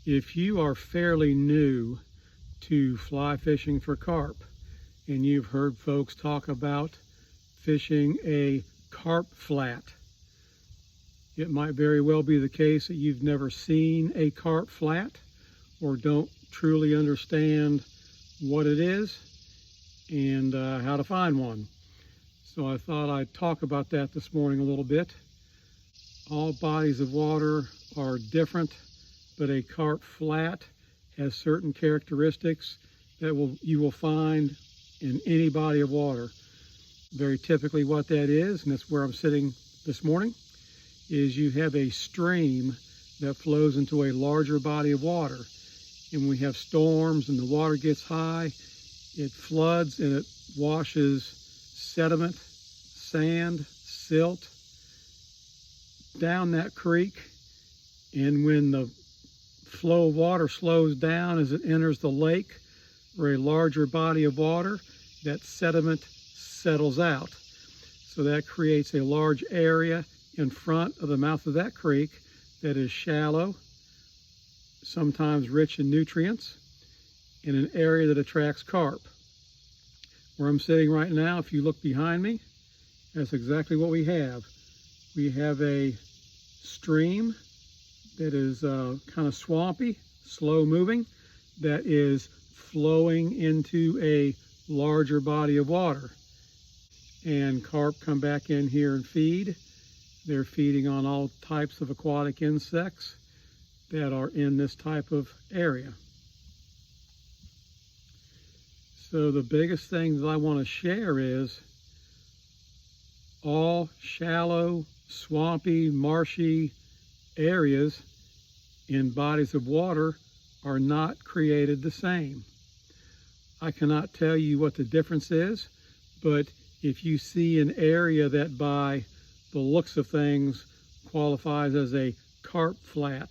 If you are fairly new to fly fishing for carp, and you've heard folks talk about fishing a carp flat, it might very well be the case that you've never seen a carp flat or don't truly understand what it is and how to find one. So I thought I'd talk about that this morning a little bit. All bodies of water are different, but a carp flat has certain characteristics that you will find in any body of water. Very typically what that is, and that's where I'm sitting this morning, is you have a stream that flows into a larger body of water. And when we have storms and the water gets high, it floods and it washes sediment, sand, silt down that creek. And when the flow of water slows down as it enters the lake or a larger body of water, that sediment settles out. So that creates a large area in front of the mouth of that creek that is shallow, sometimes rich in nutrients, in an area that attracts carp. Where I'm sitting right now, if you look behind me, that's exactly what we have. We have a stream that is kind of swampy, slow moving, that is flowing into a larger body of water. And carp come back in here and feed. They're feeding on all types of aquatic insects that are in this type of area. So the biggest thing that I want to share is all shallow, swampy, marshy areas in bodies of water are not created the same. I cannot tell you what the difference is, but if you see an area that by the looks of things qualifies as a carp flat,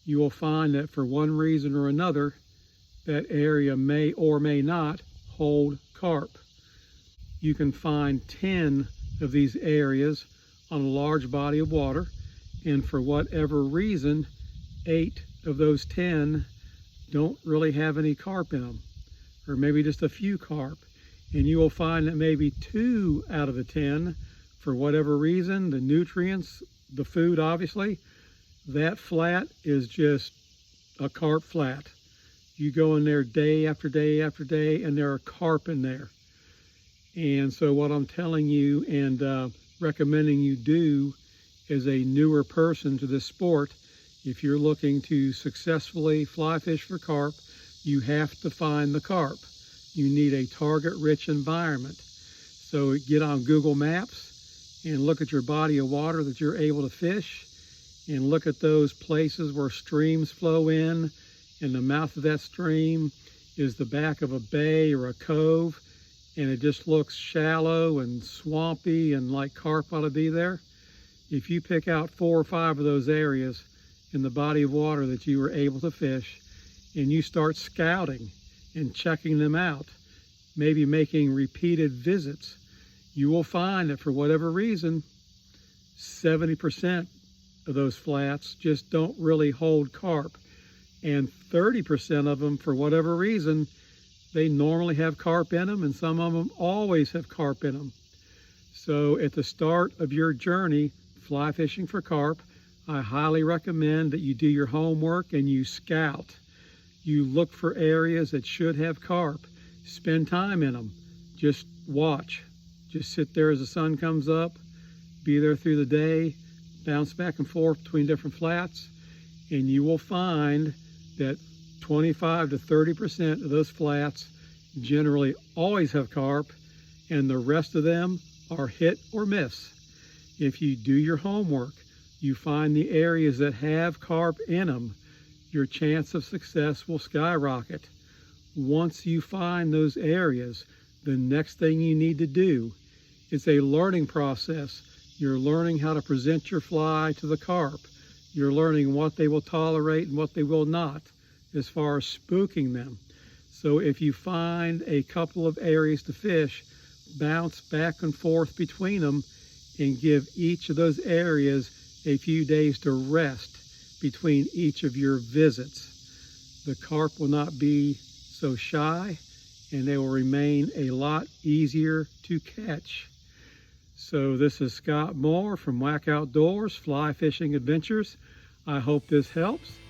you will find that for one reason or another, that area may or may not hold carp. You can find 10 of these areas on a large body of water, and for whatever reason, 8 of those 10 don't really have any carp in them, or maybe just a few carp. And you will find that maybe 2 out of the 10, for whatever reason, the nutrients, the food obviously, that flat is just a carp flat. You go in there day after day after day, and there are carp in there. And so what I'm telling you and recommending you do as a newer person to this sport, if you're looking to successfully fly fish for carp, you have to find the carp. You need a target-rich environment. So get on Google Maps and look at your body of water that you're able to fish, and look at those places where streams flow in, and the mouth of that stream is the back of a bay or a cove, and it just looks shallow and swampy and like carp ought to be there. If you pick out 4 or 5 of those areas in the body of water that you were able to fish, and you start scouting and checking them out, maybe making repeated visits, you will find that for whatever reason, 70% of those flats just don't really hold carp. And 30% of them, for whatever reason, they normally have carp in them, and some of them always have carp in them. So at the start of your journey fly fishing for carp, I highly recommend that you do your homework and you scout. You look for areas that should have carp. Spend time in them. Just watch. Just sit there as the sun comes up. Be there through the day. Bounce back and forth between different flats. And you will find that 25 to 30% of those flats generally always have carp, and the rest of them are hit or miss. If you do your homework, you find the areas that have carp in them, your chance of success will skyrocket. Once you find those areas, the next thing you need to do is a learning process. You're learning how to present your fly to the carp. You're learning what they will tolerate and what they will not, as far as spooking them. So if you find a couple of areas to fish, bounce back and forth between them and give each of those areas a few days to rest. between each of your visits. The carp will not be so shy, and they will remain a lot easier to catch. So this is Scott Moore from Whack Outdoors Fly Fishing Adventures. I hope this helps.